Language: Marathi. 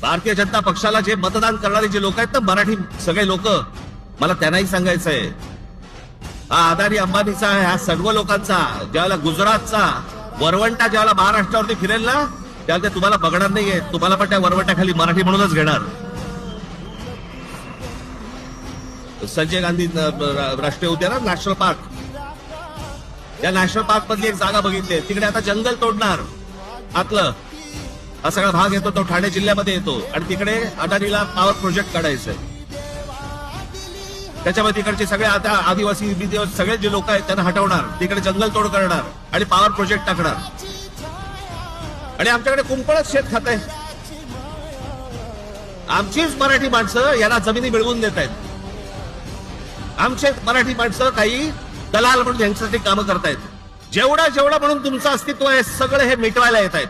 भारतीय जनता पक्षाला जे मतदान करणारे जे लोक आहेत ना, मराठी सगळे लोक, मला त्यांनाही सांगायचंय, हा अदानी अंबानीचा ह्या सर्व लोकांचा ज्यावेळेला गुजरातचा वरवंटा ज्यावेळेला महाराष्ट्रावरती फिरेल ना, त्यावेळेला ते तुम्हाला बघणार नाहीये, तुम्हाला पण त्या वरवंट्याखाली मराठी म्हणूनच घेणार. संजय गांधी राष्ट्रीय उद्यान, नॅशनल पार्क, या नॅशनल पार्क मधली एक जागा बघितली, तिकडे आता जंगल तोडणार आतलं, हा सगळा भाग येतो तो ठाणे जिल्ह्यामध्ये येतो आणि तिकडे अदानीला पॉवर प्रोजेक्ट काढायचंय. त्याच्यामध्ये तिकडचे सगळे आता आदिवासी सगळे जे लोक आहेत त्यांना हटवणार, तिकडे जंगल तोड करणार आणि पॉवर प्रोजेक्ट टाकणार. आणि आमच्याकडे कुंपळच शेत खात आहे. आमचीच मराठी माणसं यांना जमिनी मिळवून देत आहेत. आमचे मराठी माणसं काही दलाल म्हणून यांच्यासाठी कामं करतायत. जेवढा म्हणून तुमचं अस्तित्व आहे सगळं हे मिटवायला येत आहेत.